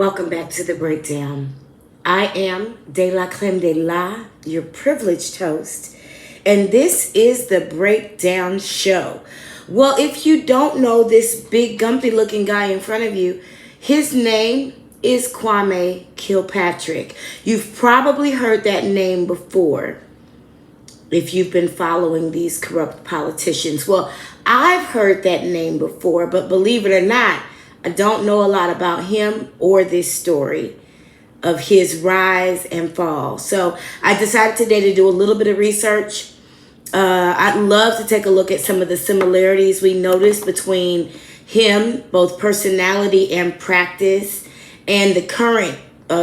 Welcome back to the breakdown. I am DELACREMEDELA, your privileged host, and this is the breakdown show. Well, if you don't know this big gumpy looking guy in front of you, his name is Kwame Kilpatrick. You've probably heard that name before if you've been following these corrupt politicians. Well, I've heard that name before, but believe it or not, I don't know a lot about him or this story of his rise and fall. So I decided today to do a little bit of research. I'd love to take a look at some of the similarities we noticed between him, both personality and practice, and the current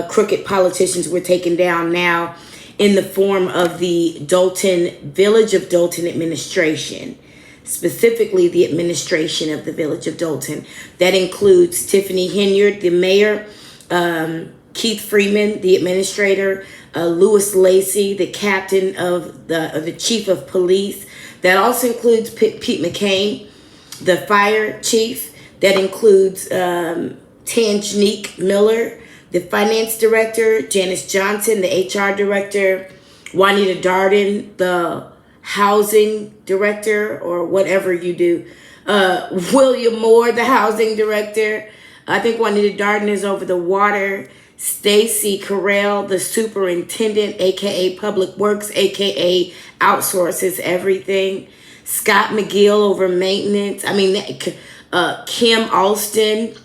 crooked politicians we're taking down now in the form of the Village of Dolton administration. Specifically the administration of the Village of Dolton. That includes Tiffany Henyard, the mayor, Keith Freeman, the administrator, Louis Lacey, the captain of the chief of police. That also includes Pete McCain, the fire chief. That includes Tanjanique Miller, the finance director, Janice Johnson, the HR director, Juanita Darden, the housing director, or whatever you do. William Moore, the housing director. I think Juanita Darden is over the water. Stacy Carell, the superintendent, aka Public Works, aka outsources everything. Scott McGill over maintenance. Kim Alston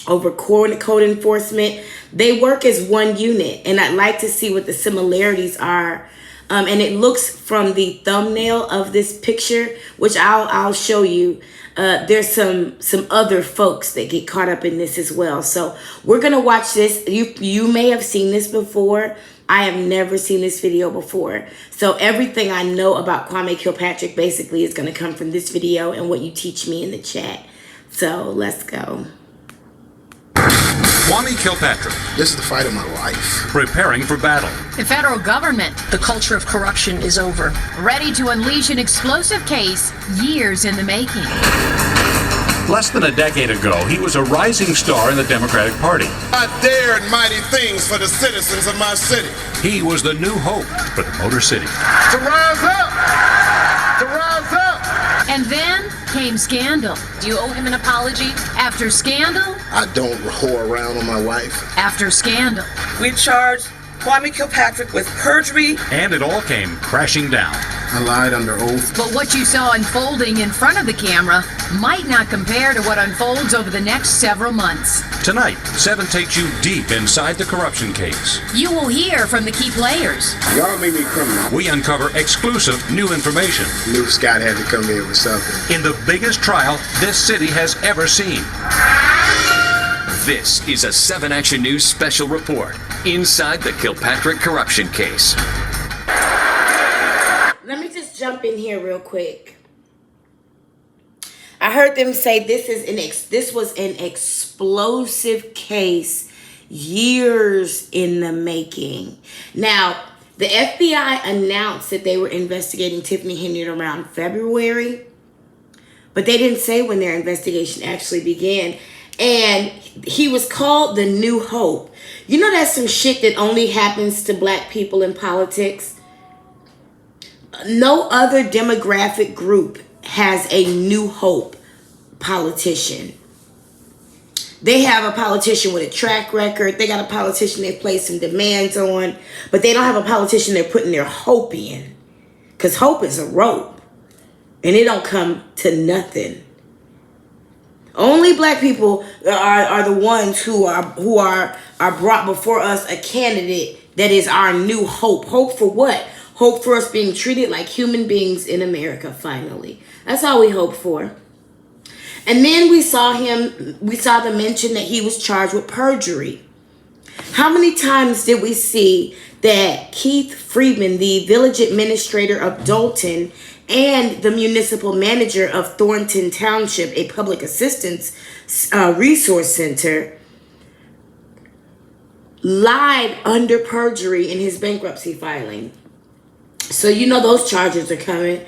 over code enforcement. They work as one unit, and I'd like to see what the similarities are. And it looks from the thumbnail of this picture, which I'll show you. There's some other folks that get caught up in this as well. So we're gonna watch this. You may have seen this before. I have never seen this video before. So everything I know about Kwame Kilpatrick basically is gonna come from this video and what you teach me in the chat. So let's go. Kwame Kilpatrick. This is the fight of my life. Preparing for battle. The federal government, the culture of corruption is over. ready to unleash an explosive case years in the making. Less than a decade ago, he was a rising star in the Democratic Party. I dared mighty things for the citizens of my city. He was the new hope for the Motor City. To rise up! To rise up! And then came scandal. Do you owe him an apology? After scandal, I don't whore around on my wife. after scandal. We charged Kwame Kilpatrick with perjury. And it all came crashing down. I lied under oath. But what you saw unfolding in front of the camera might not compare to what unfolds over the next several months. Tonight, 7 takes you deep inside the corruption case. You will hear from the key players. Y'all made me criminal. We uncover exclusive new information Knew Scott had to come in with something. in the biggest trial this city has ever seen. This is a 7 Action News special report inside the Kilpatrick corruption case. Let me just jump in here real quick. I heard them say this was an explosive case, years in the making. Now, the FBI announced that they were investigating Tiffany Henyard around February, but they didn't say when their investigation actually began. And he was called the New Hope. You know that's some shit that only happens to black people in politics? No other demographic group has a New Hope politician. They have a politician with a track record. They got a politician they place some demands on. But they don't have a politician they're putting their hope in. Because hope is a rope. And it don't come to nothing. Only black people are the ones who are brought before us a candidate that is our new hope. Hope for what? Hope for us being treated like human beings in America, finally. That's all we hope for. And then we saw the mention that he was charged with perjury. How many times did we see that Keith Freeman, the village administrator of Dolton, and the municipal manager of Thornton Township, a public assistance resource center, lied under perjury in his bankruptcy filing? So you know those charges are coming.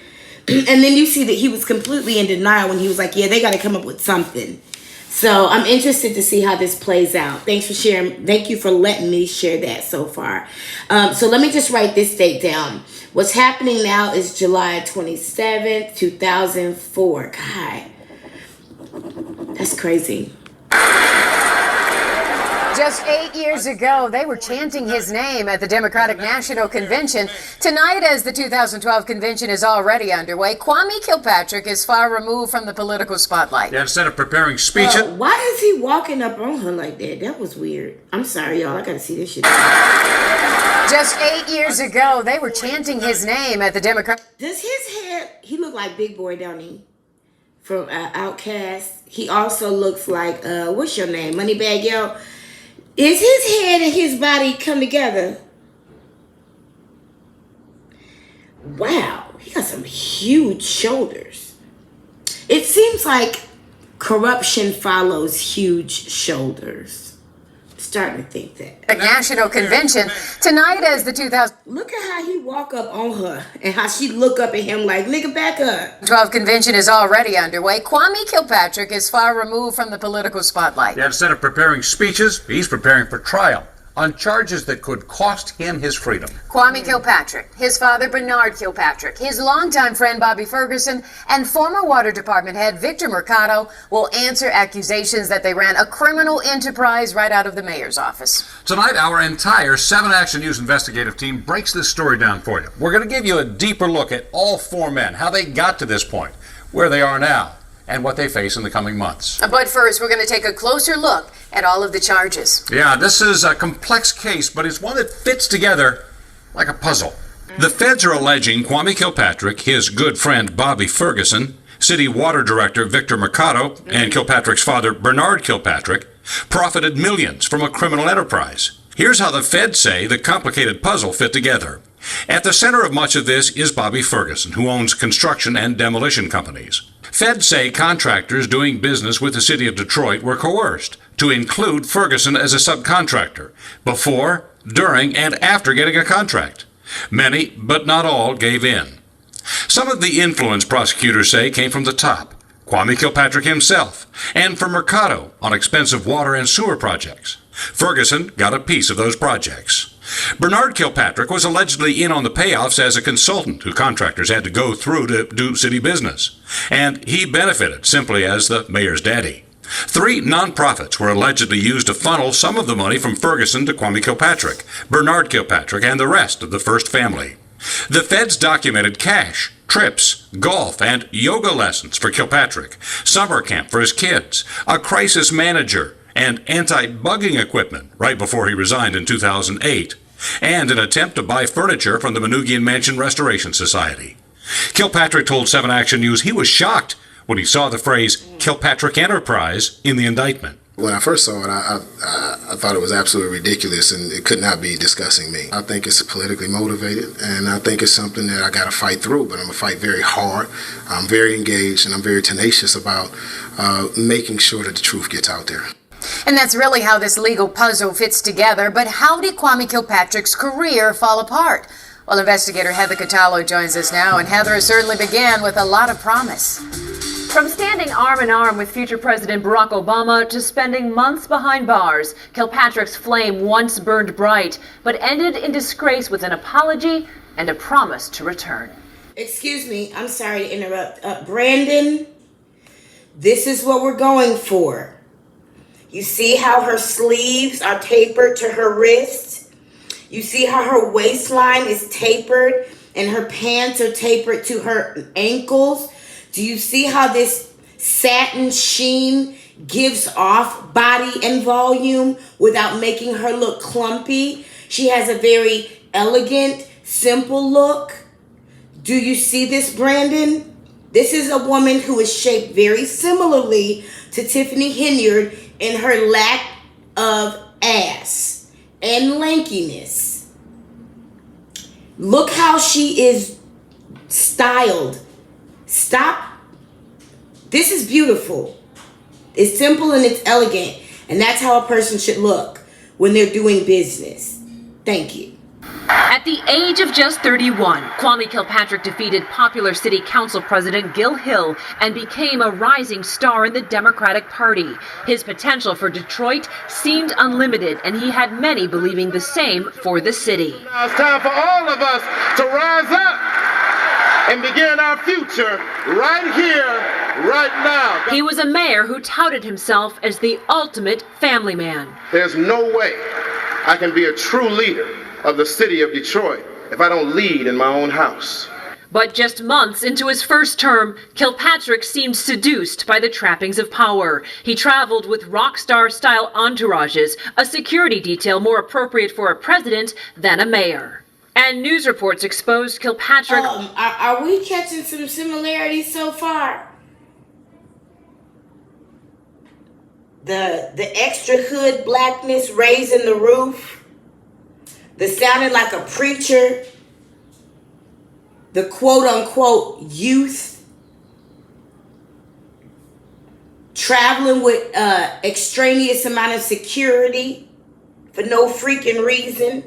And then you see that he was completely in denial when he was like, yeah, they got to come up with something. So I'm interested to see how this plays out. Thanks for sharing. Thank you for letting me share that so far. So let me just write this date down. What's happening now is July 27th, 2004. God, that's crazy. Just 8 years ago, they were chanting his name at the Democratic National Convention. Tonight, as the 2012 convention is already underway, Kwame Kilpatrick is far removed from the political spotlight. Yeah, instead of preparing speeches. Why is he walking up on her like that? That was weird. I'm sorry, y'all. I gotta see this shit. Just 8 years ago, they were chanting his name at the Democratic. Does his hair, he look like Big Boy, don't he? From Outkast. He also looks like, what's your name? Moneybag Yo. Is his head and his body come together? Wow, he got some huge shoulders. It seems like corruption follows huge shoulders. Starting to think that. National Convention. Tonight, as the 2012 Look at how he walk up on her and how she look up at him like, nigga, back up. convention is already underway. Kwame Kilpatrick is far removed from the political spotlight. Yeah, instead of preparing speeches, he's preparing for trial on charges that could cost him his freedom. Kwame Kilpatrick, his father Bernard Kilpatrick, his longtime friend Bobby Ferguson, and former Water Department head Victor Marcato will answer accusations that they ran a criminal enterprise right out of the mayor's office. Tonight, our entire 7 Action News investigative team breaks this story down for you. We're going to give you a deeper look at all 4 men, how they got to this point, where they are now, and what they face in the coming months. But first, we're going to take a closer look at all of the charges. Yeah, this is a complex case, but it's one that fits together like a puzzle. The feds are alleging Kwame Kilpatrick, his good friend Bobby Ferguson, City Water Director Victor Marcato, and Kilpatrick's father Bernard Kilpatrick profited millions from a criminal enterprise. Here's how the feds say the complicated puzzle fit together. At the center of much of this is Bobby Ferguson, who owns construction and demolition companies. Feds say contractors doing business with the city of Detroit were coerced to include Ferguson as a subcontractor before, during, and after getting a contract. Many, but not all, gave in. Some of the influence prosecutors say came from the top, Kwame Kilpatrick himself, and from Marcato on expensive water and sewer projects. Ferguson got a piece of those projects. Bernard Kilpatrick was allegedly in on the payoffs as a consultant who contractors had to go through to do city business, and he benefited simply as the mayor's daddy. 3 nonprofits were allegedly used to funnel some of the money from Ferguson to Kwame Kilpatrick, Bernard Kilpatrick, and the rest of the first family. The feds documented cash, trips, golf, and yoga lessons for Kilpatrick, summer camp for his kids, a crisis manager, and anti-bugging equipment right before he resigned in 2008, and an attempt to buy furniture from the Manoogian Mansion Restoration Society. Kilpatrick told 7 Action News he was shocked when he saw the phrase Kilpatrick Enterprise in the indictment. When I first saw it, I thought it was absolutely ridiculous, and it could not be discussing me. I think it's politically motivated, and I think it's something that I got to fight through, but I'm going to fight very hard. I'm very engaged, and I'm very tenacious about making sure that the truth gets out there. And that's really how this legal puzzle fits together. But how did Kwame Kilpatrick's career fall apart? Well, investigator Heather Catallo joins us now, and Heather certainly began with a lot of promise. From standing arm in arm with future President Barack Obama to spending months behind bars, Kilpatrick's flame once burned bright, but ended in disgrace with an apology and a promise to return. Excuse me, I'm sorry to interrupt. Brandon, this is what we're going for. You see how her sleeves are tapered to her wrists? You see how her waistline is tapered and her pants are tapered to her ankles? Do you see how this satin sheen gives off body and volume without making her look clumpy? She has a very elegant, simple look. Do you see this, Brandon? This is a woman who is shaped very similarly to Tiffany Henyard in her lack of ass and lankiness. Look how she is styled. Stop. This is beautiful. It's simple and it's elegant. And that's how a person should look when they're doing business. Thank you. At At the age of just 31, Kwame Kilpatrick defeated popular city council president Gil Hill and became a rising star in the Democratic Party. His potential for Detroit seemed unlimited, and he had many believing the same for the city. Now it's time for all of us to rise up and begin our future right here, right now. He was a mayor who touted himself as the ultimate family man. There's no way I can be a true leader of the city of Detroit if I don't lead in my own house. But just months into his first term, Kilpatrick seemed seduced by the trappings of power. He traveled with rock star-style entourages, a security detail more appropriate for a president than a mayor. And news reports exposed Kilpatrick. Are we catching some similarities so far? The extra hood blackness raising the roof. The sounding like a preacher, the quote-unquote youth, traveling with extraneous amount of security for no freaking reason.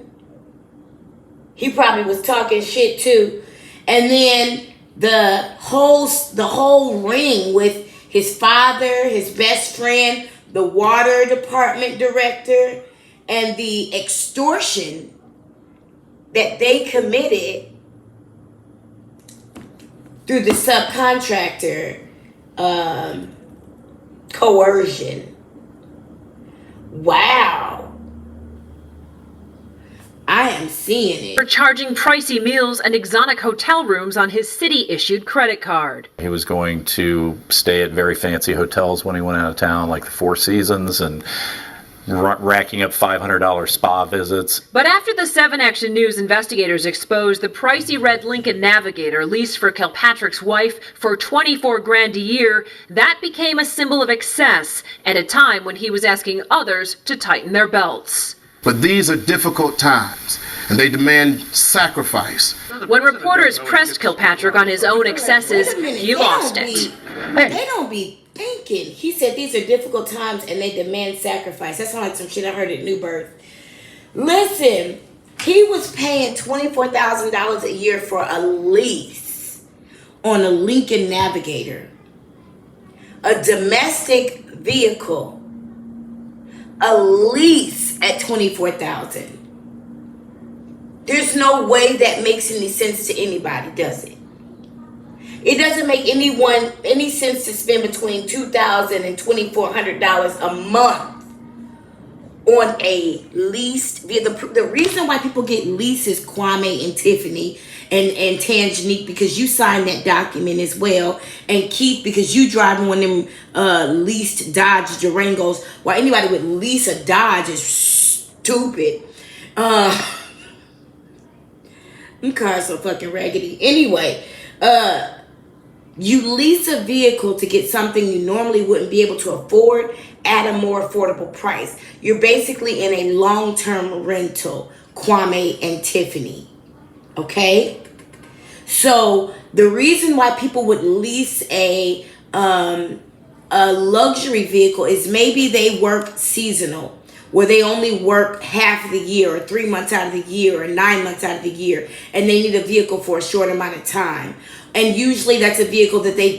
He probably was talking shit too. And then the whole ring with his father, his best friend, the water department director, and the extortion that they committed through the subcontractor coercion. Wow. I am seeing it. For charging pricey meals and exotic hotel rooms on his city-issued credit card. He was going to stay at very fancy hotels when he went out of town, like the Four Seasons, and racking up $500 spa visits. But after the 7 Action News investigators exposed the pricey red Lincoln Navigator leased for Kilpatrick's wife for $24,000 a year, that became a symbol of excess at a time when he was asking others to tighten their belts. But these are difficult times, and they demand sacrifice. When reporters pressed Kilpatrick on his own excesses, he lost it. They don't be thinking. He said these are difficult times and they demand sacrifice. That sounds like some shit I heard at New Birth. Listen, he was paying $24,000 a year for a lease on a Lincoln Navigator, a domestic vehicle, a lease at $24,000. There's no way that makes any sense to anybody, does it? It doesn't make any sense to spend between $2,000 and $2,400 a month on a leased vehicle. The reason why people get leases, Kwame and Tiffany and Tangenique, because you signed that document as well, and Keith, because you driving one of them leased Dodge Durangos. Why anybody would lease a Dodge is stupid. Them cars so fucking raggedy. Anyway, you lease a vehicle to get something you normally wouldn't be able to afford at a more affordable price. You're basically in a long-term rental, Kwame and Tiffany. Okay? So the reason why people would lease a luxury vehicle is maybe they work seasonal, where they only work half of the year or 3 months out of the year or 9 months out of the year, and they need a vehicle for a short amount of time. And usually that's a vehicle that they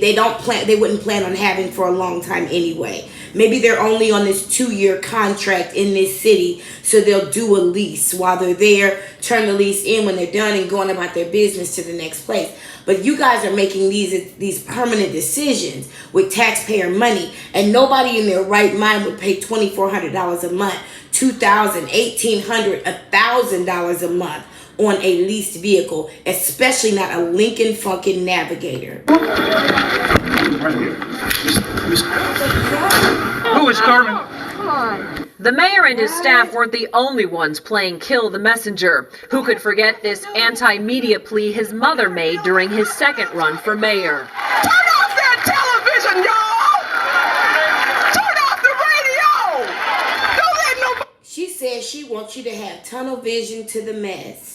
wouldn't plan on having for a long time anyway. Maybe they're only on this 2-year contract in this city, so they'll do a lease while they're there, turn the lease in when they're done, and going about their business to the next place. But you guys are making these permanent decisions with taxpayer money, and nobody in their right mind would pay $2,400 a month, $2,000, $1,800, $1,000 a month on a leased vehicle, especially not a Lincoln fucking Navigator. Who is Carmen? Come on. The mayor and his staff weren't the only ones playing kill the messenger. Who could forget this anti-media plea his mother made during his second run for mayor? Turn off that television, y'all! Turn off the radio! Don't let nobody... She says she wants you to have tunnel vision to the mess.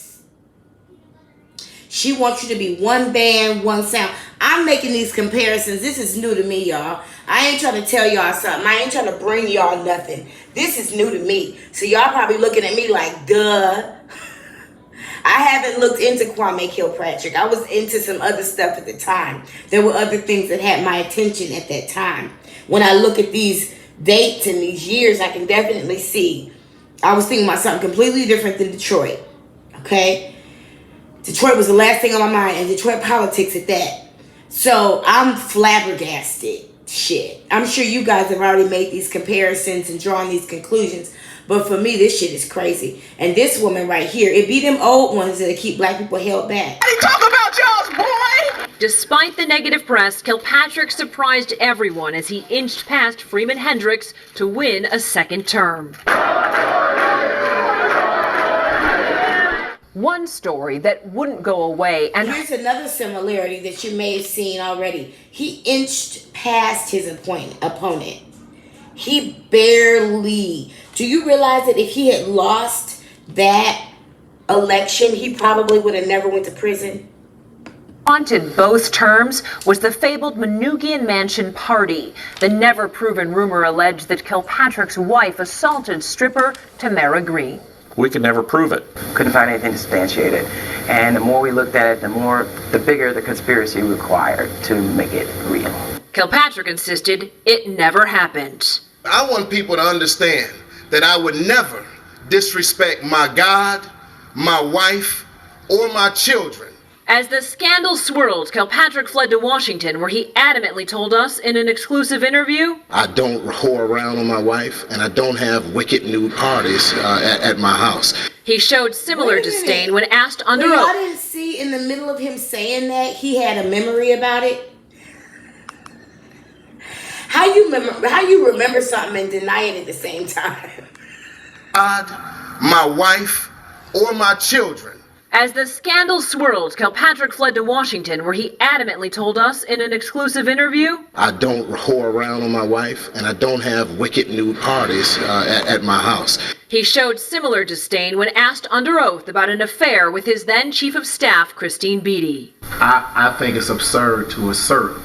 She wants you to be one band, one sound. I'm making these comparisons. This is new to me, y'all. I ain't trying to tell y'all something. I ain't trying to bring y'all nothing. This is new to me. So y'all probably looking at me like, duh. I haven't looked into Kwame Kilpatrick. I was into some other stuff at the time. There were other things that had my attention at that time. When I look at these dates and these years, I can definitely see I was thinking about something completely different than Detroit. Okay? Detroit was the last thing on my mind, and Detroit politics at that. So I'm flabbergasted. Shit. I'm sure you guys have already made these comparisons and drawn these conclusions. But for me, this shit is crazy. And this woman right here, it be them old ones that keep black people held back. Hey, talk about y'all's boy! Despite the negative press, Kilpatrick surprised everyone as he inched past Freeman Hendricks to win a second term. One story that wouldn't go away, and here's another similarity that you may have seen already. He inched past his opponent. He barely. Do you realize that if he had lost that election, he probably would have never went to prison? haunted both terms was the fabled Manoogian Mansion party. The never-proven rumor alleged that Kilpatrick's wife assaulted stripper Tamara Green. We could never prove it. Couldn't find anything to substantiate it. And the more we looked at it, the bigger the conspiracy required to make it real. Kilpatrick insisted it never happened. I want people to understand that I would never disrespect my God, my wife, or my children. As the scandal swirled, Kilpatrick fled to Washington, where he adamantly told us in an exclusive interview, I don't whore around on my wife, and I don't have wicked nude parties at my house. He showed similar disdain when asked under oath. I didn't see in the middle of him saying that he had a memory about it. How you remember something and deny it at the same time? God, my wife, or my children. As the scandal swirled, Kilpatrick fled to Washington, where he adamantly told us in an exclusive interview, I don't whore around on my wife, and I don't have wicked nude parties at my house. He showed similar disdain when asked under oath about an affair with his then Chief of Staff, Christine Beatty. I think it's absurd to assert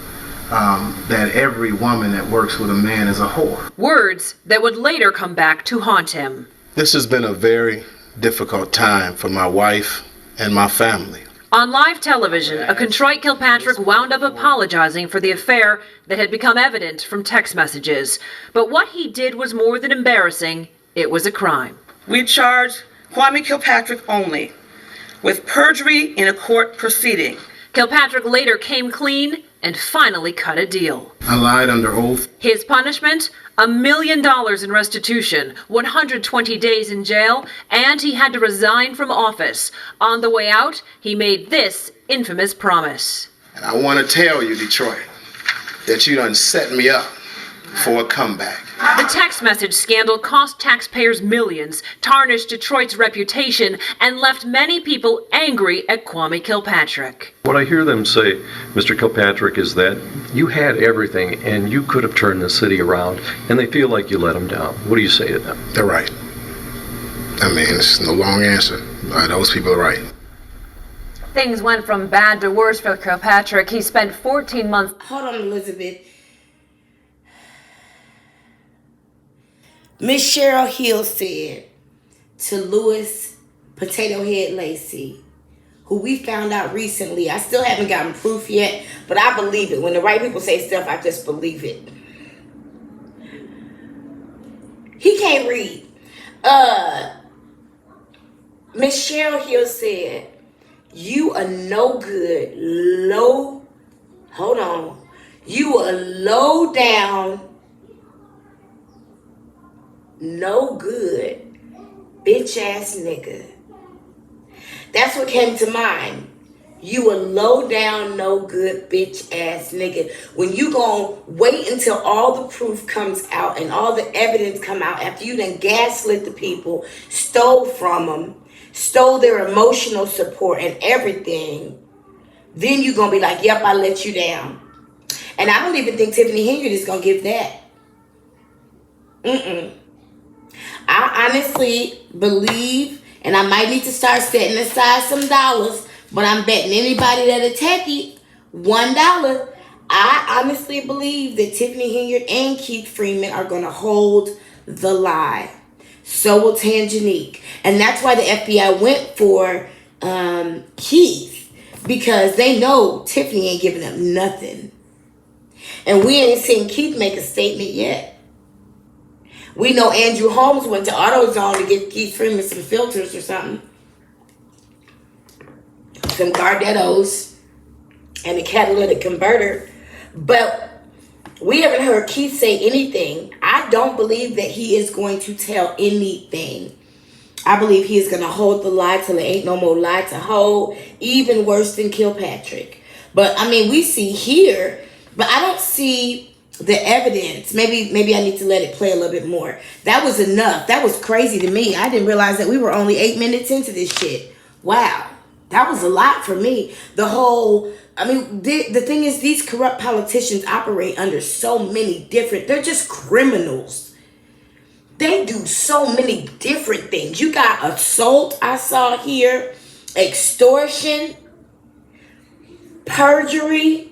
that every woman that works with a man is a whore. Words that would later come back to haunt him. This has been a very difficult time for my wife and my family. On live television, a contrite Kilpatrick wound up apologizing for the affair that had become evident from text messages. But what he did was more than embarrassing. It was a crime. We charge Kwame Kilpatrick only with perjury in a court proceeding. Kilpatrick later came clean and finally cut a deal. I lied under oath. His punishment? $1 million in restitution, 120 days in jail, and he had to resign from office. On the way out, he made this infamous promise. And I want to tell you, Detroit, that you done set me up for a comeback. The text message scandal cost taxpayers millions, tarnished Detroit's reputation, and left many people angry at Kwame Kilpatrick. What I hear them say, Mr. Kilpatrick, is that you had everything and you could have turned the city around, and they feel like you let them down. What do you say to them? They're right. I mean, it's no long answer. Those people are right. Things went from bad to worse for Kilpatrick. He spent 14 months... Hold on, Elizabeth. Miss Cheryl Hill said to Louis Potato Head Lacey, who we found out recently, I still haven't gotten proof yet, but I believe it. When the right people say stuff, I just believe it. He can't read. Miss Cheryl Hill said, you are no good, you are low down, no good, bitch ass nigga. That's what came to mind. You a low down, no good, bitch ass nigga. When you gon' wait until all the proof comes out and all the evidence come out after you done gaslit the people, stole from them, stole their emotional support and everything, then you gonna be like, yep, I let you down. And I don't even think Tiffany Henyard is gonna give that. I honestly believe, and I might need to start setting aside some dollars, but I'm betting anybody that attack it $1. I honestly believe that Tiffany Henyard and Keith Freeman are going to hold the lie. So will Tangenique. And that's why the FBI went for Keith, because they know Tiffany ain't giving up nothing. And we ain't seen Keith make a statement yet. We know Andrew Holmes went to AutoZone to get Keith Freeman some filters or something. Some Gardettos and a catalytic converter. But we haven't heard Keith say anything. I don't believe that he is going to tell anything. I believe he is going to hold the lie till there ain't no more lie to hold. Even worse than Kilpatrick. But, I mean, we see here, but I don't see the evidence. Maybe I need to let it play a little bit more. That was enough. That was crazy to me. I didn't realize that we were only 8 minutes into this shit. Wow. That was a lot for me. The whole, I mean, the thing is, these corrupt politicians operate under so many different, they're just criminals. They do so many different things. You got assault, I saw here, extortion, perjury,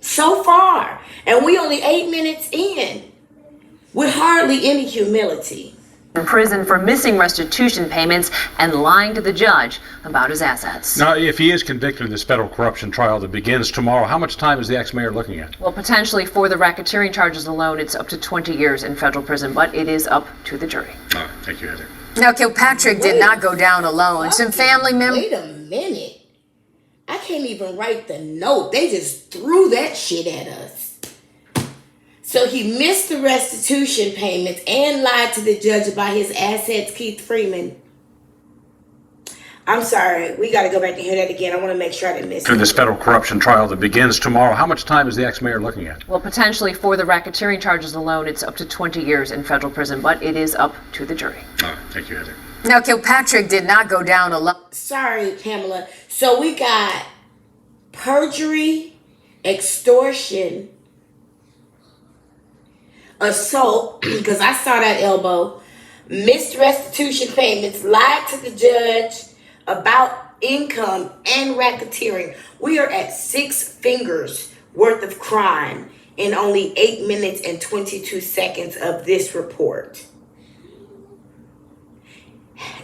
so far. And we only 8 minutes in with hardly any humility. In prison for missing restitution payments and lying to the judge about his assets. Now, if he is convicted in this federal corruption trial that begins tomorrow, how much time is the ex-mayor looking at? Well, potentially for the racketeering charges alone, it's up to 20 years in federal prison, but it is up to the jury. Oh, thank you, Heather. Now, Kilpatrick did not go down alone. Some family members... Wait a minute. I can't even write the note. They just threw that shit at us. So he missed the restitution payments and lied to the judge about his assets, Keith Freeman. I'm sorry. We got to go back and hear that again. I want to make sure I didn't miss it. In this federal corruption trial that begins tomorrow, how much time is the ex-mayor looking at? Well, potentially for the racketeering charges alone, it's up to 20 years in federal prison, but it is up to the jury. Oh, thank you, Heather. Now, Kilpatrick did not go down alone. Sorry, Pamela. So we got perjury, extortion, assault, because I saw that elbow, missed restitution payments, lied to the judge about income, and racketeering. We are at 6 fingers worth of crime in only 8 minutes and 22 seconds of this report.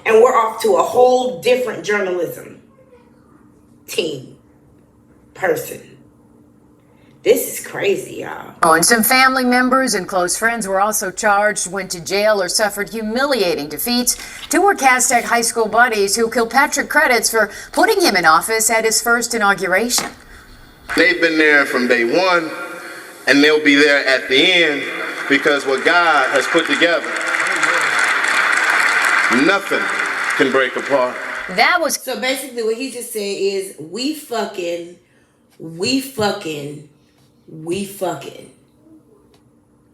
And we're off to a whole different journalism team, person. This is crazy, y'all. Oh, and some family members and close friends were also charged, went to jail, or suffered humiliating defeats. 2 were Castech high school buddies who Kilpatrick credits for putting him in office at his first inauguration. They've been there from day one, and they'll be there at the end, because what God has put together, nothing can break apart. That was... So basically what he just said is, we fucking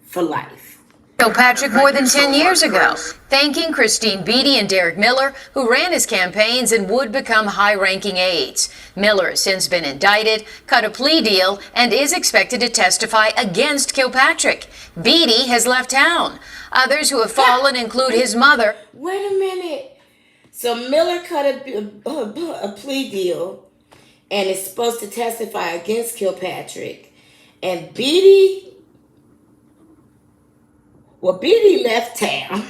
for life. Kilpatrick more than 10 years ago, thanking Christine Beatty and Derek Miller, who ran his campaigns and would become high-ranking aides. Miller has since been indicted, cut a plea deal, and is expected to testify against Kilpatrick. Beatty has left town. Others who have fallen include his mother. Wait a minute. So Miller cut a plea deal and is supposed to testify against Kilpatrick. And Beatty left town.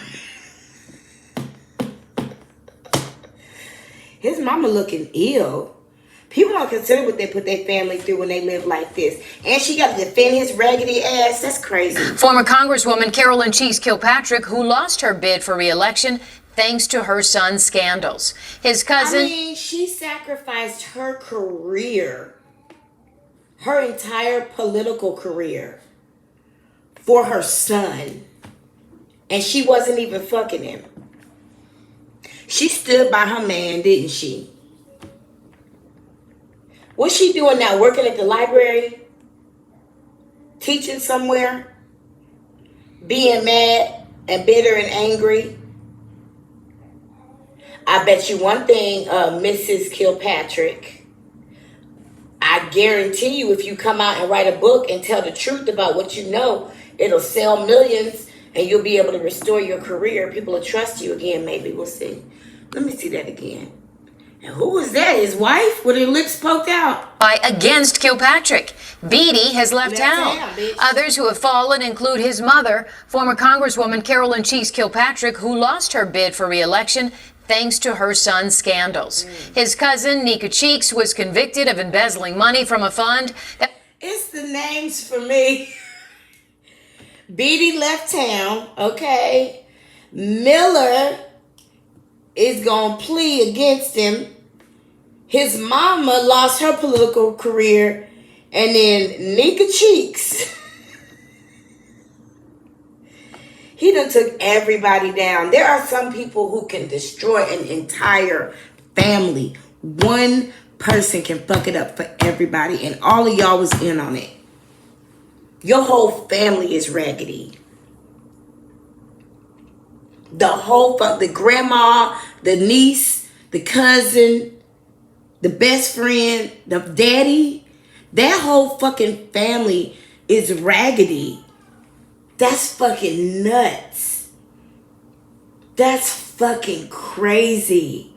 His mama looking ill. People don't consider what they put their family through when they live like this. And she got to defend his raggedy ass. That's crazy. Former Congresswoman Carolyn Cheese Kilpatrick, who lost her bid for re-election thanks to her son's scandals. His cousin... I mean, she sacrificed her career, her entire political career, for her son. And she wasn't even fucking him. She stood by her man, didn't she? What's she doing now? Working at the library? Teaching somewhere? Being mad and bitter and angry? I bet you one thing, Mrs. Kilpatrick. I guarantee you, if you come out and write a book and tell the truth about what you know, it'll sell millions and you'll be able to restore your career. People will trust you again, maybe. We'll see. Let me see that again. And who was that? His wife with her lips poked out? Against Kilpatrick. Beatty has left town. Others who have fallen include his mother, former Congresswoman Carolyn Cheese Kilpatrick, who lost her bid for re-election thanks to her son's scandals. His cousin, Nika Cheeks, was convicted of embezzling money from a fund that... It's the names for me. Beatty left town, okay? Miller is going to plea against him. His mama lost her political career. And then Nika Cheeks, he done took everybody down. There are some people who can destroy an entire family. One person can fuck it up for everybody, and all of y'all was in on it. Your whole family is raggedy. The grandma, the niece, the cousin, the best friend, the daddy, that whole fucking family is raggedy. That's fucking nuts. That's fucking crazy.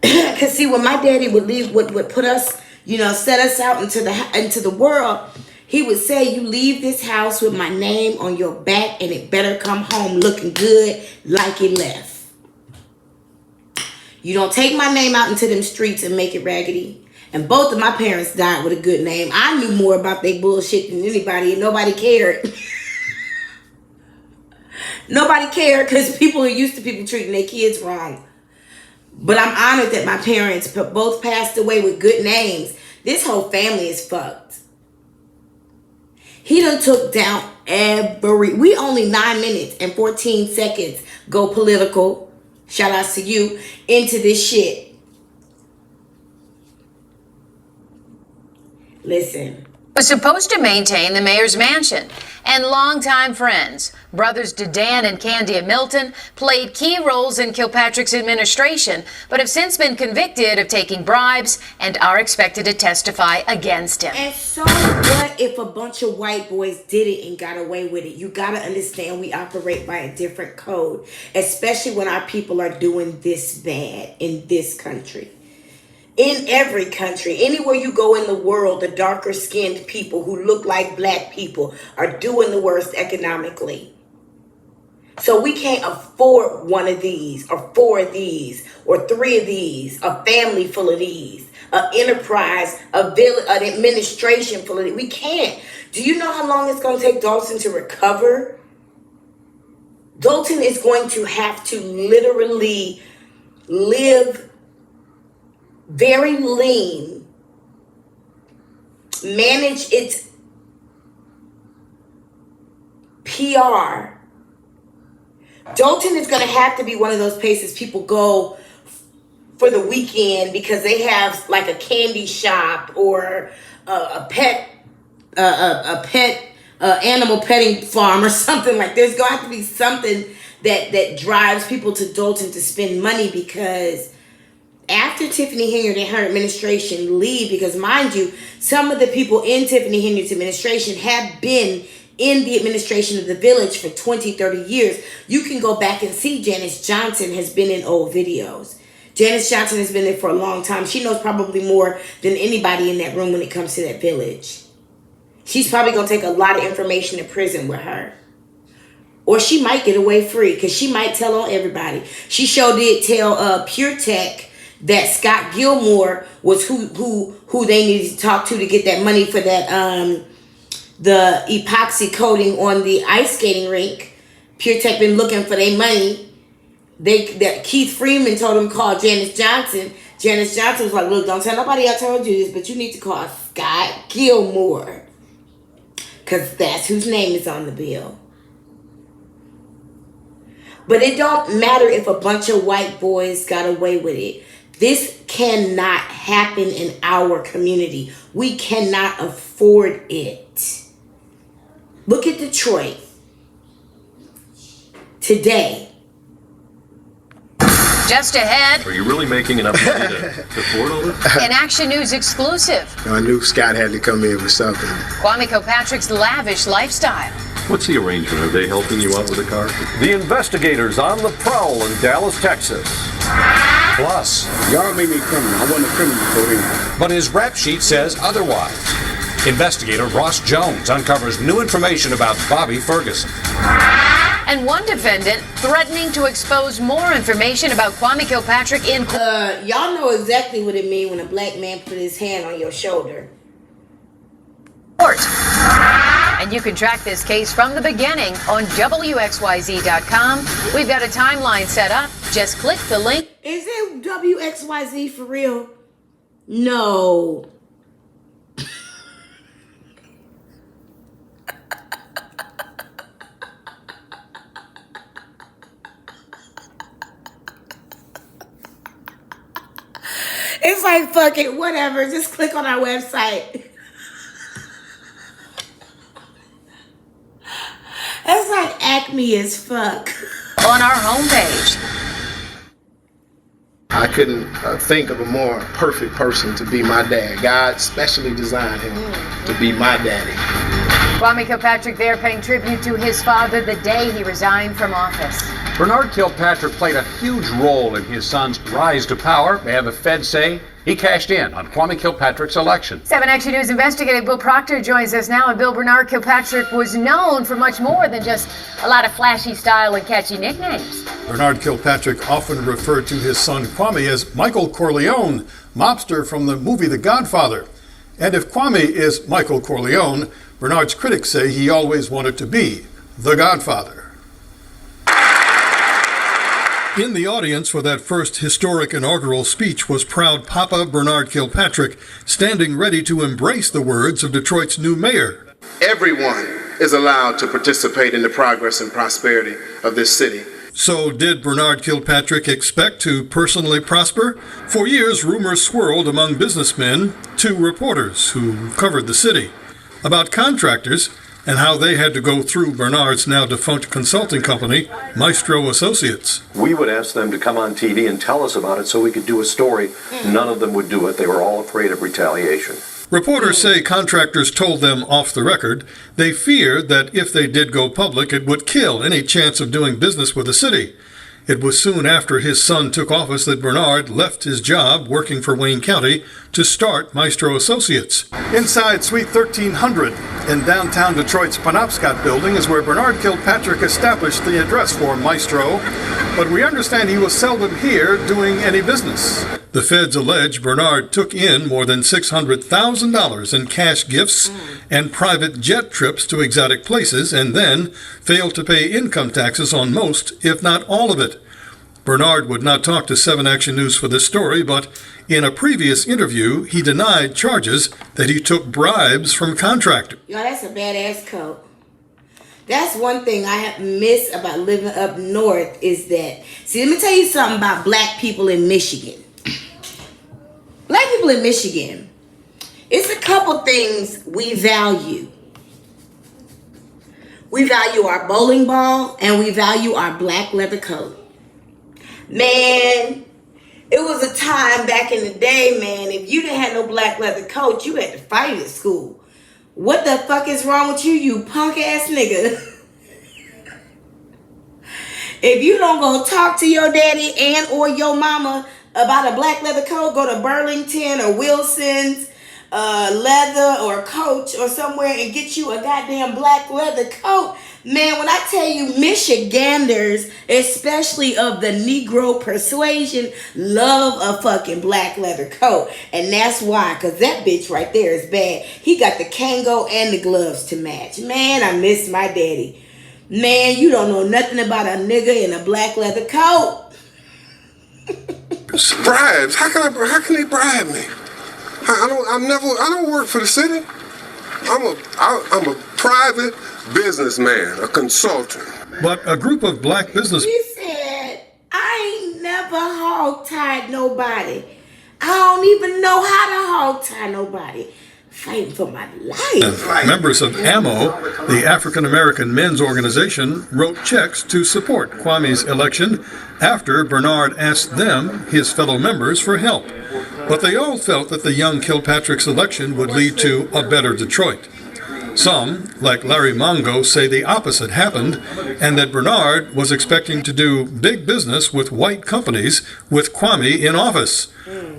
Cause see, when my daddy would leave, would put us, set us out into the world, he would say, "You leave this house with my name on your back, and it better come home looking good like it left. You don't take my name out into them streets and make it raggedy." And both of my parents died with a good name. I knew more about their bullshit than anybody, and nobody cared. Nobody cared because people are used to people treating their kids wrong. But I'm honored that my parents both passed away with good names. This whole family is fucked. He done took down we only 9 minutes and 14 seconds go political. Shout outs to you into this shit. Listen. Was supposed to maintain the mayor's mansion, and longtime friends, brothers DeDan and Candia Milton, played key roles in Kilpatrick's administration, but have since been convicted of taking bribes and are expected to testify against him. And so what if a bunch of white boys did it and got away with it? You gotta understand we operate by a different code, especially when our people are doing this bad in this country. In every country, anywhere you go in the world, the darker skinned people who look like black people are doing the worst economically. So we can't afford one of these or 4 of these or 3 of these, a family full of these, an enterprise, an administration full of these. We can't. Do you know how long it's going to take Dalton to recover? Dalton is going to have to literally live very lean, manage its PR. Dalton is going to have to be one of those places people go for the weekend because they have like a candy shop or a pet animal petting farm or something. Like there's going to have to be something that drives people to Dalton to spend money, because after Tiffany Henyard and her administration leave, because mind you, some of the people in Tiffany Henyard's administration have been in the administration of the village for 20, 30 years. You can go back and see Janice Johnson has been in old videos. Janice Johnson has been there for a long time. She knows probably more than anybody in that room when it comes to that village. She's probably going to take a lot of information to prison with her. Or she might get away free because she might tell on everybody. She sure did tell Pure Tech that Scott Gilmore was who they needed to talk to get that money for that the epoxy coating on the ice skating rink. Pure Tech been looking for their money. Keith Freeman told them to call Janice Johnson. Janice Johnson was like, "Look, don't tell nobody I told you this, but you need to call Scott Gilmore, because that's whose name is on the bill." But it don't matter if a bunch of white boys got away with it. This cannot happen in our community. We cannot afford it. Look at Detroit today. Just ahead. Are you really making enough money to afford all this? An Action News exclusive. I knew Scott had to come in with something. Kwame Kilpatrick's lavish lifestyle. What's the arrangement? Are they helping you out with the car? The investigators on the prowl in Dallas, Texas. Plus, y'all made me a criminal. I wasn't a criminal before then. But his rap sheet says otherwise. Investigator Ross Jones uncovers new information about Bobby Ferguson. And one defendant threatening to expose more information about Kwame Kilpatrick in court. Y'all know exactly what it means when a black man put his hand on your shoulder. And you can track this case from the beginning on WXYZ.com. We've got a timeline set up. Just click the link. Is it WXYZ for real? No. It's like, fuck it, whatever. Just click on our website. That's like Acme as fuck. On our homepage. I couldn't think of a more perfect person to be my dad. God specially designed him to be my daddy. Kwame Kilpatrick there paying tribute to his father the day he resigned from office. Bernard Kilpatrick played a huge role in his son's rise to power. They have the Fed say he cashed in on Kwame Kilpatrick's election. 7 Action News investigative Bill Proctor joins us now. And Bill, Bernard Kilpatrick was known for much more than just a lot of flashy style and catchy nicknames. Bernard Kilpatrick often referred to his son Kwame as Michael Corleone, mobster from the movie The Godfather. And if Kwame is Michael Corleone, Bernard's critics say he always wanted to be the Godfather. In the audience for that first historic inaugural speech was proud Papa Bernard Kilpatrick, standing ready to embrace the words of Detroit's new mayor. Everyone is allowed to participate in the progress and prosperity of this city. So did Bernard Kilpatrick expect to personally prosper? For years, rumors swirled among businessmen to reporters who covered the city about contractors and how they had to go through Bernard's now defunct consulting company, Maestro Associates. We would ask them to come on TV and tell us about it so we could do a story. None of them would do it. They were all afraid of retaliation. Reporters say contractors told them off the record they feared that if they did go public, it would kill any chance of doing business with the city. It was soon after his son took office that Bernard left his job working for Wayne County to start Maestro Associates. Inside Suite 1300 in downtown Detroit's Penobscot building is where Bernard Kilpatrick established the address for Maestro, but we understand he was seldom here doing any business. The feds allege Bernard took in more than $600,000 in cash gifts and private jet trips to exotic places, and then failed to pay income taxes on most, if not all of it. Bernard would not talk to 7 Action News for this story, but in a previous interview, he denied charges that he took bribes from contractors. Yo, that's a badass coat. That's one thing I miss about living up north is that, see, let me tell you something about black people in Michigan. Black people in Michigan, it's a couple things we value. We value our bowling ball and we value our black leather coat. Man, it was a time back in the day, man, if you didn't have no black leather coat, you had to fight at school. What the fuck is wrong with you, you punk ass nigga? If you don't go talk to your daddy and or your mama about a black leather coat, go to Burlington or Wilson's leather or Coach or somewhere and get you a goddamn black leather coat. Man, when I tell you Michiganders, especially of the Negro persuasion, love a fucking black leather coat. And that's why, because that bitch right there is bad. He got the Kango and the gloves to match. Man, I miss my daddy. Man, you don't know nothing about a nigga in a black leather coat. Bribes? How can they bribe me? I don't work for the city. I'm a private businessman, a consultant. But a group of black business... He said, I ain't never hog-tied nobody. I don't even know how to hog-tie nobody. Fighting for my life. Members of AMO, the African American Men's Organization, wrote checks to support Kwame's election after Bernard asked them, his fellow members, for help. But they all felt that the young Kilpatrick's election would lead to a better Detroit. Some, like Larry Mongo, say the opposite happened and that Bernard was expecting to do big business with white companies with Kwame in office.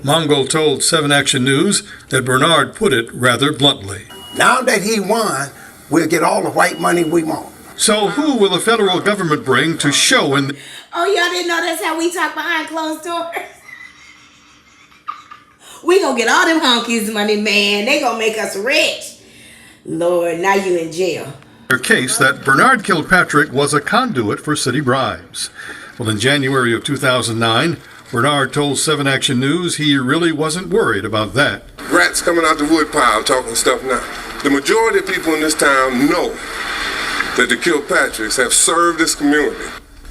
Mongo told 7 Action News that Bernard put it rather bluntly. Now that he won, we'll get all the white money we want. So who will the federal government bring to show in... Oh, y'all didn't know that's how we talk behind closed doors? We gonna get all them honkies money, man. They gonna make us rich. Lord, now you in jail. Their case that Bernard Kilpatrick was a conduit for city bribes. Well, in January of 2009, Bernard told 7 Action News he really wasn't worried about that. Rats coming out the woodpile talking stuff now. The majority of people in this town know that the Kilpatricks have served this community.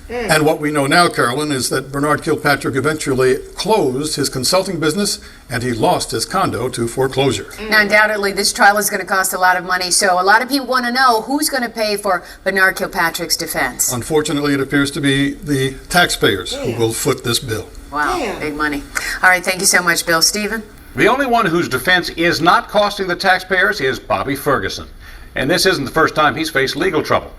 And what we know now, Carolyn, is that Bernard Kilpatrick eventually closed his consulting business and he lost his condo to foreclosure. Now, undoubtedly, this trial is going to cost a lot of money, so a lot of people want to know who's going to pay for Bernard Kilpatrick's defense. Unfortunately, it appears to be the taxpayers who will foot this bill. Wow, big money. All right, thank you so much, Bill. Stephen? The only one whose defense is not costing the taxpayers is Bobby Ferguson. And this isn't the first time he's faced legal trouble.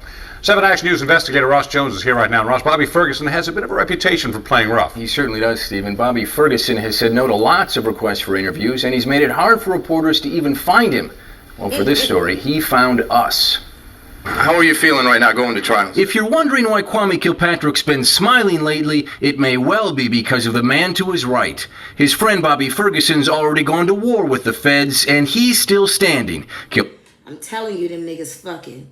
7 Action News investigator Ross Jones is here right now. Ross, Bobby Ferguson has a bit of a reputation for playing rough. He certainly does, Stephen. Bobby Ferguson has said no to lots of requests for interviews, and he's made it hard for reporters to even find him. Well, for this story, he found us. How are you feeling right now going to trials? If you're wondering why Kwame Kilpatrick's been smiling lately, it may well be because of the man to his right. His friend Bobby Ferguson's already gone to war with the feds, and he's still standing. I'm telling you, them niggas fucking.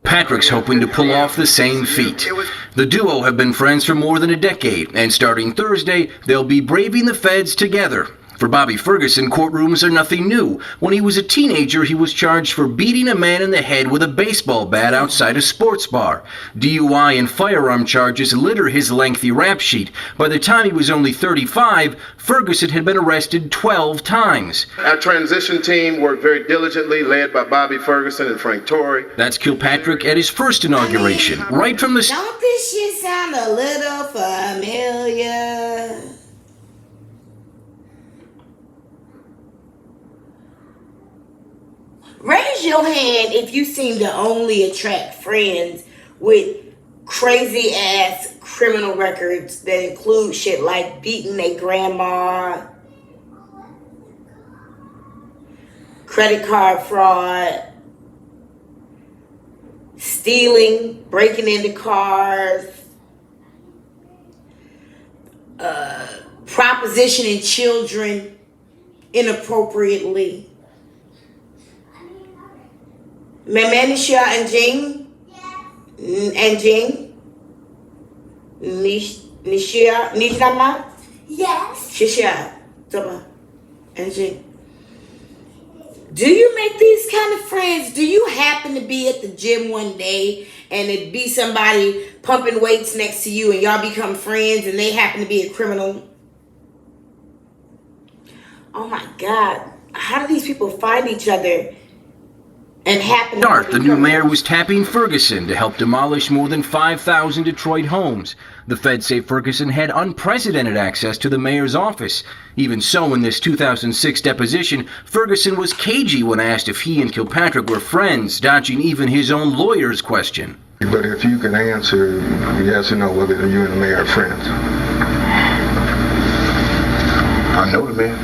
Patrick's hoping to pull off the same feat. The duo have been friends for more than a decade, and starting Thursday, they'll be braving the feds together. For Bobby Ferguson, courtrooms are nothing new. When he was a teenager, he was charged for beating a man in the head with a baseball bat outside a sports bar. DUI and firearm charges litter his lengthy rap sheet. By the time he was only 35, Ferguson had been arrested 12 times. Our transition team worked very diligently, led by Bobby Ferguson and Frank Torrey. That's Kilpatrick at his first inauguration. Right from the... Don't this shit sound a little familiar? Raise your hand if you seem to only attract friends with crazy ass criminal records that include shit like beating a grandma, credit card fraud, stealing, breaking into cars, propositioning children inappropriately. Meme Nishia and Jing? And Jing? Nishia? Nishnama? Yes. Shishia. Toba. And Jing. Do you make these kind of friends? Do you happen to be at the gym one day and it'd be somebody pumping weights next to you and y'all become friends and they happen to be a criminal? Oh my God. How do these people find each other? The new mayor was tapping Ferguson to help demolish more than 5,000 Detroit homes. The feds say Ferguson had unprecedented access to the mayor's office. Even so, in this 2006 deposition, Ferguson was cagey when asked if he and Kilpatrick were friends, dodging even his own lawyer's question. But if you can answer yes or no whether you and the mayor are friends. I know the mayor.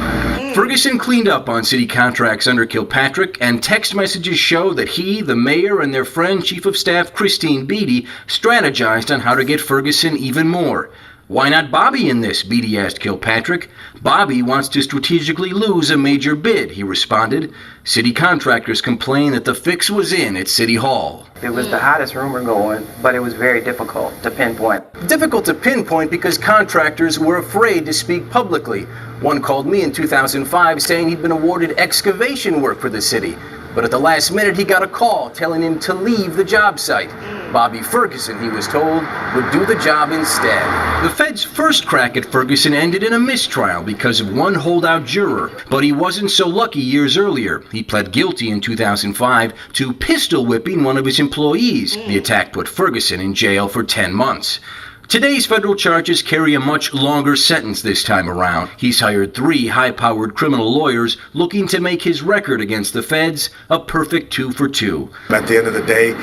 Ferguson cleaned up on city contracts under Kilpatrick, and text messages show that he, the mayor, and their friend Chief of Staff Christine Beatty strategized on how to get Ferguson even more. Why not Bobby in this? Beatty asked Kilpatrick. Bobby wants to strategically lose a major bid, he responded. City contractors complained that the fix was in at City Hall. It was the hottest rumor going, but it was very difficult to pinpoint. Difficult to pinpoint because contractors were afraid to speak publicly. One called me in 2005 saying he'd been awarded excavation work for the city. But at the last minute, he got a call telling him to leave the job site. Bobby Ferguson, he was told, would do the job instead. The Fed's first crack at Ferguson ended in a mistrial because of one holdout juror. But he wasn't so lucky years earlier. He pled guilty in 2005 to pistol whipping one of his employees. The attack put Ferguson in jail for 10 months. Today's federal charges carry a much longer sentence this time around. He's hired 3 high-powered criminal lawyers looking to make his record against the feds a perfect 2 for 2. At the end of the day,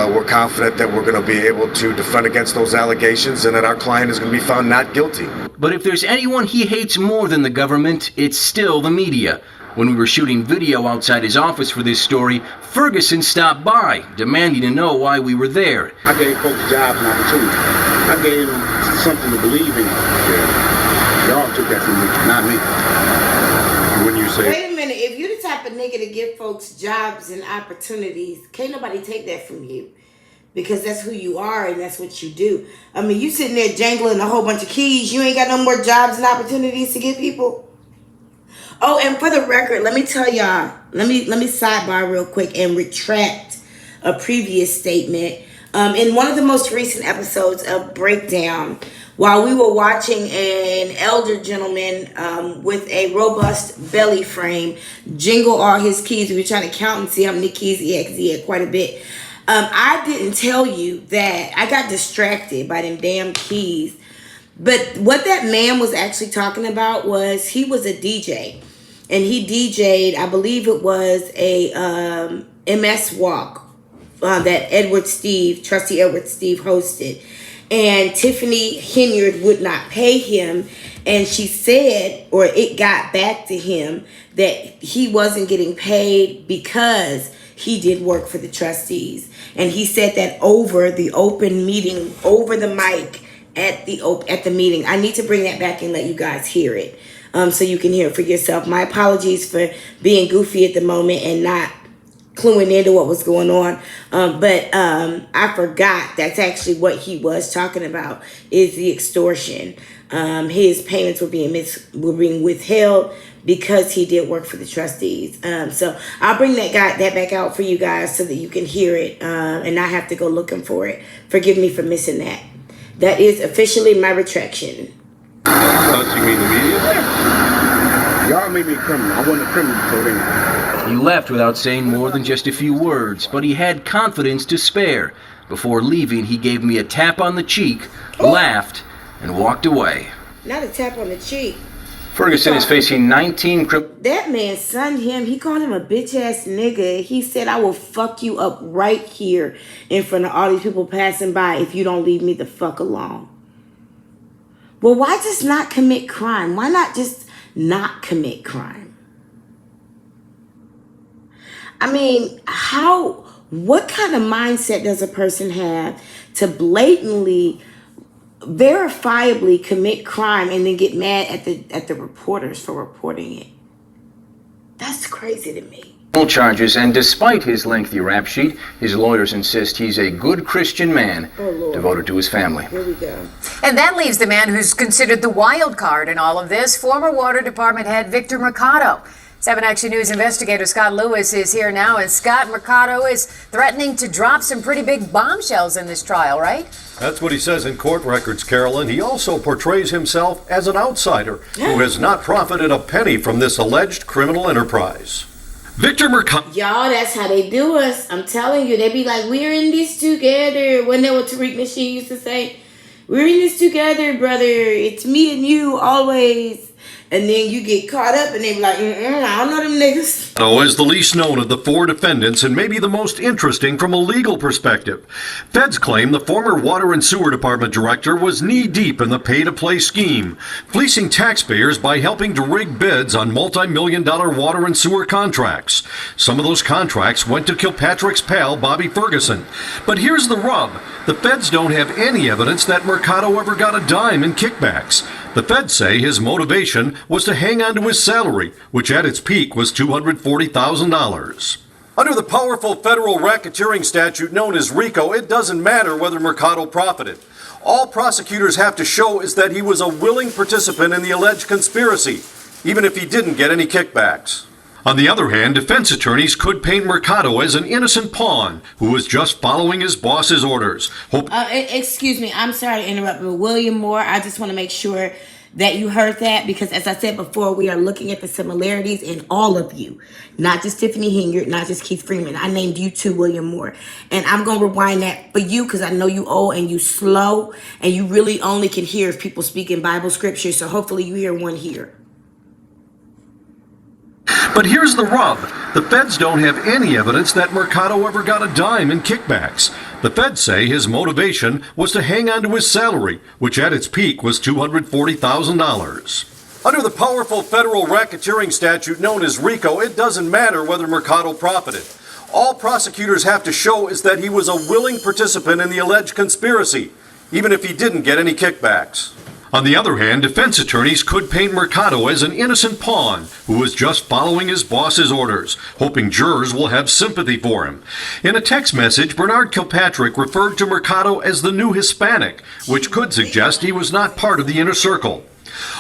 we're confident that we're going to be able to defend against those allegations and that our client is going to be found not guilty. But if there's anyone he hates more than the government, it's still the media. When we were shooting video outside his office for this story, Ferguson stopped by, demanding to know why we were there. I gave folks jobs and opportunity. I gave them something to believe in. Yeah. Y'all took that from me, not me. When you say... Wait a minute. If you're the type of nigga to give folks jobs and opportunities, can't nobody take that from you. Because that's who you are and that's what you do. I mean, you sitting there jangling a whole bunch of keys. You ain't got no more jobs and opportunities to give people. Oh, and for the record, let me tell y'all. Let me sidebar real quick and retract a previous statement. In one of the most recent episodes of Breakdown, while we were watching an elder gentleman with a robust belly frame jingle all his keys, we were trying to count and see how many keys he had, because he had quite a bit. I didn't tell you that I got distracted by them damn keys. But what that man was actually talking about was he was a DJ. And he DJ'd, I believe it was a MS Walk that Trustee Edward Steve hosted. And Tiffany Henyard would not pay him. And she said, or it got back to him, that he wasn't getting paid because he did work for the trustees. And he said that over the open meeting, over the mic at the meeting. I need to bring that back and let you guys hear it, so you can hear it for yourself. My apologies for being goofy at the moment and not cluing into what was going on. But I forgot that's actually what he was talking about, is the extortion. His payments were being withheld because he did work for the trustees. So I'll bring that back out for you guys so that you can hear it and not have to go looking for it. Forgive me for missing that. That is officially my retraction. I thought you mean the media? Y'all made me a criminal. I wasn't a criminal before then. He left without saying more than just a few words, but he had confidence to spare. Before leaving, he gave me a tap on the cheek, laughed, and walked away. Not a tap on the cheek. Ferguson is facing 19 That man sunned him. He called him a bitch ass nigga. He said, I will fuck you up right here in front of all these people passing by if you don't leave me the fuck alone. Well, why just not commit crime? Why not just not commit crime? I mean, what kind of mindset does a person have to blatantly, verifiably commit crime and then get mad at the reporters for reporting it? That's crazy to me. charges, and despite his lengthy rap sheet, his lawyers insist he's a good Christian man devoted to his family. Here we go. And that leaves the man who's considered the wild card in all of this, former Water Department head Victor Marcato. 7 Action News investigator Scott Lewis is here now, and Scott, Marcato is threatening to drop some pretty big bombshells in this trial, right? That's what he says in court records, Carolyn. He also portrays himself as an outsider who has not profited a penny from this alleged criminal enterprise. Victor Marcato. Y'all, that's how they do us. I'm telling you, they be like, we're in this together. Wasn't that what Tariq Nasheed used to say? We're in this together, brother. It's me and you always. And then you get caught up and they be like, I don't know them niggas. Is the least known of the 4 defendants and maybe the most interesting from a legal perspective. Feds claim the former Water and Sewer Department director was knee-deep in the pay-to-play scheme, fleecing taxpayers by helping to rig bids on multi-million-dollar water and sewer contracts. Some of those contracts went to Kilpatrick's pal, Bobby Ferguson. But here's the rub. The feds don't have any evidence that Marcato ever got a dime in kickbacks. The feds say his motivation was to hang on to his salary, which at its peak was $240,000. Under the powerful federal racketeering statute known as RICO, it doesn't matter whether Marcato profited. All prosecutors have to show is that he was a willing participant in the alleged conspiracy, even if he didn't get any kickbacks. On the other hand, defense attorneys could paint Marcato as an innocent pawn who was just following his boss's orders. Excuse me, I'm sorry to interrupt, but William Moore, I just want to make sure that you heard that, because as I said before, we are looking at the similarities in all of you, not just Tiffany Henyard, not just Keith Freeman. I named you too, William Moore, and I'm going to rewind that for you because I know you old and you slow, and you really only can hear if people speak in Bible scripture, so hopefully you hear one here. But here's the rub. The feds don't have any evidence that Marcato ever got a dime in kickbacks. The feds say his motivation was to hang on to his salary, which at its peak was $240,000. Under the powerful federal racketeering statute known as RICO, it doesn't matter whether Marcato profited. All prosecutors have to show is that he was a willing participant in the alleged conspiracy, even if he didn't get any kickbacks. On the other hand, defense attorneys could paint Marcato as an innocent pawn who was just following his boss's orders, hoping jurors will have sympathy for him. In a text message, Bernard Kilpatrick referred to Marcato as the new Hispanic, which could suggest he was not part of the inner circle.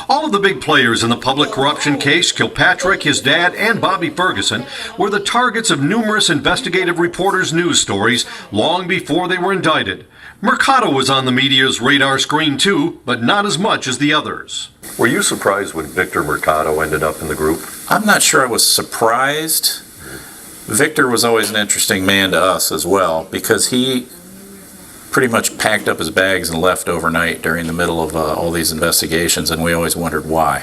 All of the big players in the public corruption case, Kilpatrick, his dad, and Bobby Ferguson, were the targets of numerous investigative reporters' news stories long before they were indicted. Marcato was on the media's radar screen too, but not as much as the others. Were you surprised when Victor Marcato ended up in the group? I'm not sure I was surprised. Victor was always an interesting man to us as well, because he pretty much packed up his bags and left overnight during the middle of all these investigations, and we always wondered why.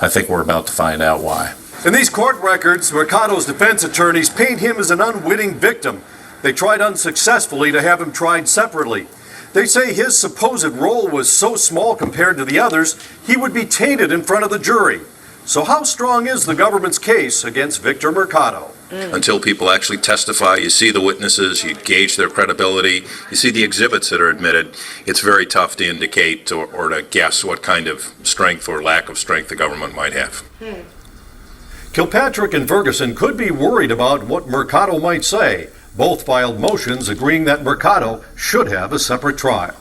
I think we're about to find out why. In these court records, Marcato's defense attorneys paint him as an unwitting victim. They tried unsuccessfully to have him tried separately. They say his supposed role was so small compared to the others, he would be tainted in front of the jury. So how strong is the government's case against Victor Marcato? Until people actually testify, you see the witnesses, you gauge their credibility, you see the exhibits that are admitted, it's very tough to indicate or to guess what kind of strength or lack of strength the government might have. Kilpatrick and Ferguson could be worried about what Marcato might say. Both filed motions agreeing that Marcato should have a separate trial.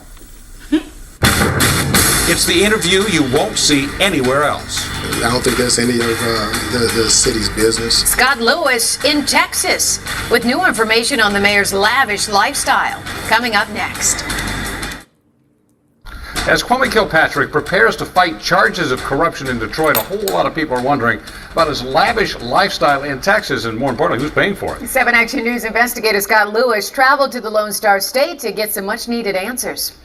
It's the interview you won't see anywhere else. I don't think that's any of the city's business. Scott Lewis in Texas with new information on the mayor's lavish lifestyle. Coming up next. As Kwame Kilpatrick prepares to fight charges of corruption in Detroit, a whole lot of people are wondering about his lavish lifestyle in Texas, and more importantly, who's paying for it. 7 Action News investigator Scott Lewis traveled to the Lone Star State to get some much-needed answers.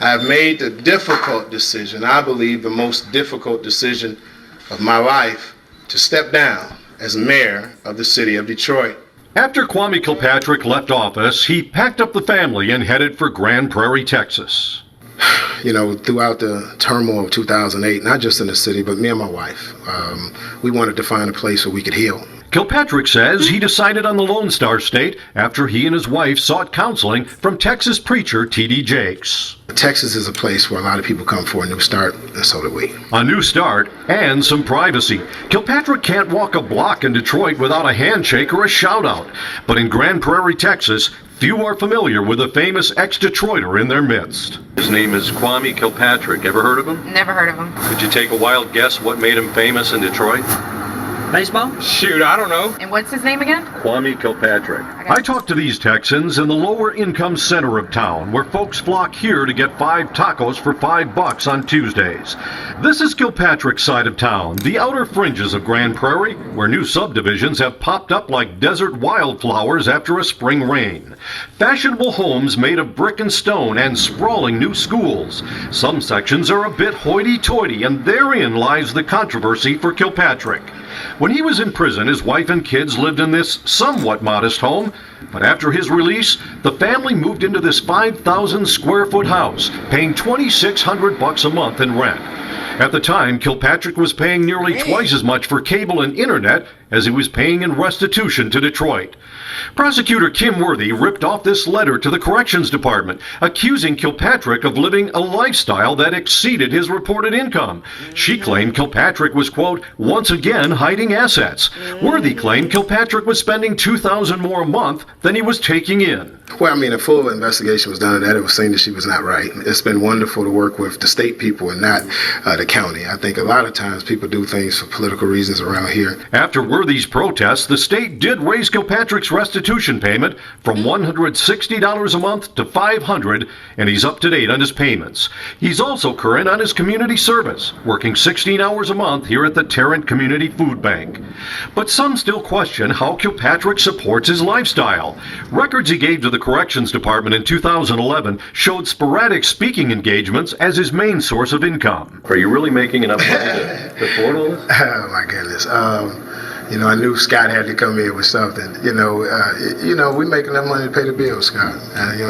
I've made the difficult decision, I believe the most difficult decision of my life, to step down as mayor of the city of Detroit. After Kwame Kilpatrick left office, he packed up the family and headed for Grand Prairie, Texas. You know, throughout the turmoil of 2008, not just in the city, but me and my wife, we wanted to find a place where we could heal. Kilpatrick says he decided on the Lone Star State after he and his wife sought counseling from Texas preacher T.D. Jakes. Texas is a place where a lot of people come for a new start, and so do we. A new start and some privacy. Kilpatrick can't walk a block in Detroit without a handshake or a shout-out. But in Grand Prairie, Texas, few are familiar with a famous ex-Detroiter in their midst. His name is Kwame Kilpatrick. Ever heard of him? Never heard of him. Could you take a wild guess what made him famous in Detroit? Baseball? Shoot, I don't know. And what's his name again? Kwame Kilpatrick. I talked to these Texans in the lower income center of town, where folks flock here to get 5 tacos for $5 on Tuesdays. This is Kilpatrick's side of town, the outer fringes of Grand Prairie, where new subdivisions have popped up like desert wildflowers after a spring rain. Fashionable homes made of brick and stone and sprawling new schools. Some sections are a bit hoity-toity, and therein lies the controversy for Kilpatrick. When he was in prison, his wife and kids lived in this somewhat modest home, but after his release, the family moved into this 5,000 square foot house, paying $2,600 a month in rent. At the time, Kilpatrick was paying nearly twice as much for cable and internet as he was paying in restitution to Detroit. Prosecutor Kim Worthy ripped off this letter to the Corrections Department, accusing Kilpatrick of living a lifestyle that exceeded his reported income. She claimed Kilpatrick was, quote, once again hiding assets. Worthy claimed Kilpatrick was spending $2,000 more a month than he was taking in. Well, I mean, a full investigation was done of that. It was saying that she was not right. It's been wonderful to work with the state people and not the county. I think a lot of times people do things for political reasons around here. After Worthy's protests, the state did raise Kilpatrick's restitution payment from $160 a month to $500, and he's up to date on his payments. He's also current on his community service, working 16 hours a month here at the Tarrant Community Food Bank. But some still question how Kilpatrick supports his lifestyle. Records he gave to the Corrections Department in 2011 showed sporadic speaking engagements as his main source of income. Are you really making enough money to afford all this? Oh my goodness. You know, I knew Scott had to come in with something. We make enough money to pay the bills, Scott.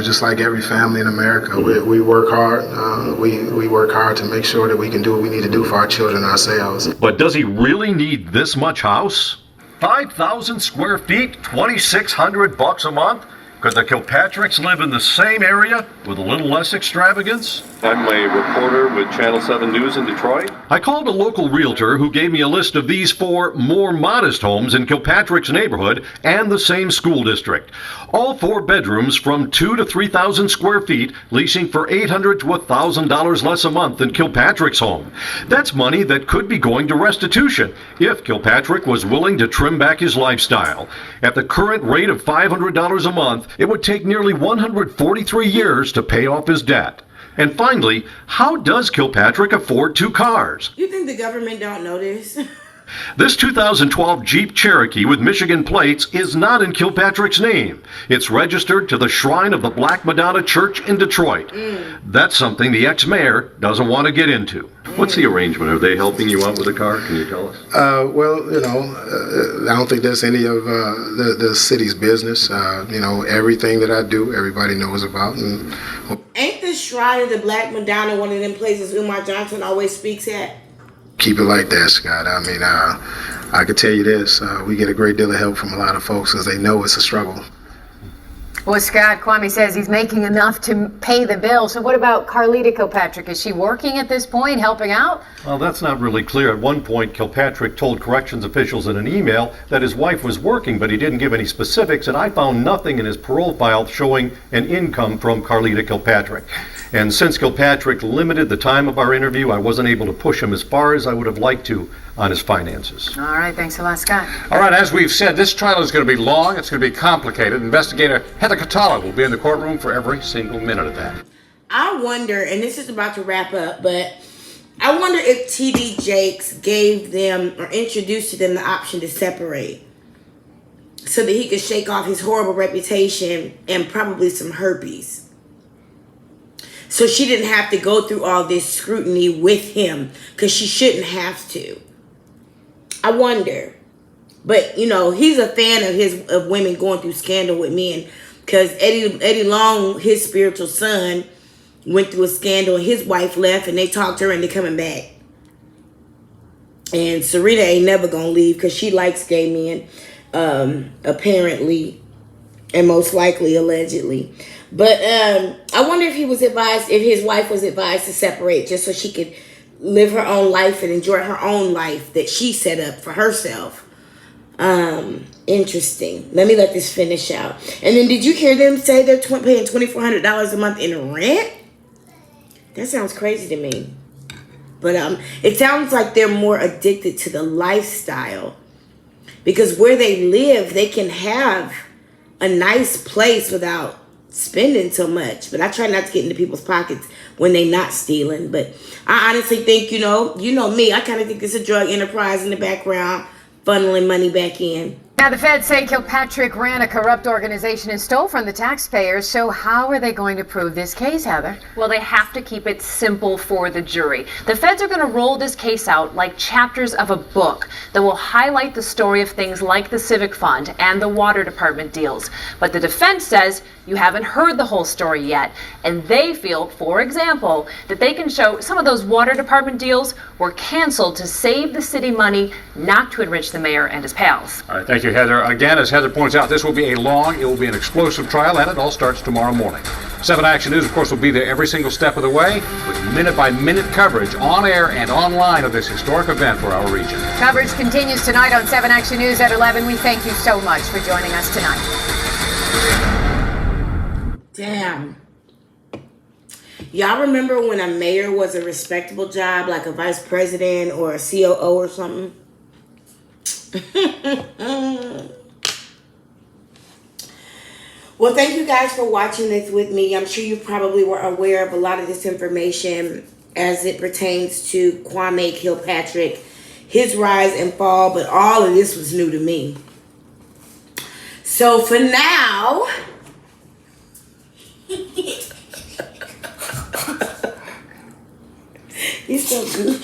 Just like every family in America, we work hard. We work hard to make sure that we can do what we need to do for our children and ourselves. But does he really need this much house? 5,000 square feet, $2,600 a month? Could the Kilpatricks live in the same area with a little less extravagance? I'm a reporter with Channel 7 News in Detroit. I called a local realtor who gave me a list of these 4 more modest homes in Kilpatrick's neighborhood and the same school district. All 4 bedrooms from 2,000 to 3,000 square feet, leasing for $800 to $1,000 less a month than Kilpatrick's home. That's money that could be going to restitution if Kilpatrick was willing to trim back his lifestyle. At the current rate of $500 a month, it would take nearly 143 years to pay off his debt. And finally, how does Kilpatrick afford 2 cars? You think the government don't know this? This 2012 Jeep Cherokee with Michigan plates is not in Kilpatrick's name. It's registered to the Shrine of the Black Madonna Church in Detroit. That's something the ex-mayor doesn't want to get into. What's the arrangement? Are they helping you out with the car? Can you tell us? Well, I don't think that's any of the city's business. Everything that I do, everybody knows about. And Ain't the Shrine of the Black Madonna one of them places Umar Johnson always speaks at? keep it like that, Scott. I mean, I can tell you this. We get a great deal of help from a lot of folks because they know it's a struggle. Well, Scott, Kwame says he's making enough to pay the bill. So what about Carlita Kilpatrick? Is she working at this point, helping out? Well, that's not really clear. At one point, Kilpatrick told corrections officials in an email that his wife was working, but he didn't give any specifics, and I found nothing in his parole file showing an income from Carlita Kilpatrick. And since Kilpatrick limited the time of our interview, I wasn't able to push him as far as I would have liked to on his finances. All right, thanks a lot, Scott. All right, as we've said, this trial is going to be long. It's going to be complicated. Investigator Heather Catala will be in the courtroom for every single minute of that. I wonder, and this is about to wrap up, but I wonder if T.D. Jakes gave them or introduced to them the option to separate so that he could shake off his horrible reputation and probably some herpes. So she didn't have to go through all this scrutiny with him because she shouldn't have to. I wonder. But, you know, he's a fan of women going through scandal with men because Eddie Long, his spiritual son, went through a scandal and his wife left and they talked her into coming back. And Serena ain't never going to leave because she likes gay men, apparently, and most likely, allegedly. But I wonder if his wife was advised to separate just so she could live her own life and enjoy her own life that she set up for herself. Interesting. Let me let this finish out. And then did you hear them say they're paying $2,400 a month in rent? That sounds crazy to me. But it sounds like they're more addicted to the lifestyle. Because where they live, they can have a nice place without spending so much. But I try not to get into people's pockets when they're not stealing. But I honestly think, you know me, I kind of think it's a drug enterprise in the background, funneling money back in. Now, the feds say Kilpatrick ran a corrupt organization and stole from the taxpayers. So how are they going to prove this case, Heather? Well, they have to keep it simple for the jury. The feds are going to roll this case out like chapters of a book that will highlight the story of things like the Civic Fund and the Water Department deals. But the defense says you haven't heard the whole story yet. And they feel, for example, that they can show some of those Water Department deals were canceled to save the city money, not to enrich the mayor and his pals. All right, thank you, Heather. Again, as Heather points out, this will be an explosive trial, and it all starts tomorrow morning. 7 Action News, of course, will be there every single step of the way with minute-by-minute coverage on air and online of this historic event for our region. Coverage continues tonight on 7 Action News at 11. We thank you so much for joining us tonight. Damn. Y'all remember when a mayor was a respectable job, like a vice president or a COO or something? Well, thank you guys for watching this with me. I'm sure you probably were aware of a lot of this information as it pertains to Kwame Kilpatrick, his rise and fall, but all of this was new to me. So for now, you're so good.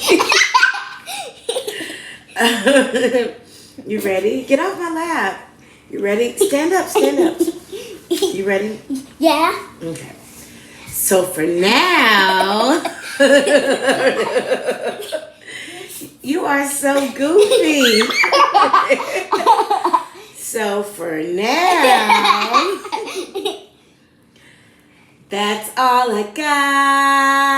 You ready? Get off my lap. You ready? Stand up, stand up. You ready? Yeah. Okay. So for now, You are so goofy. So for now, that's all I got.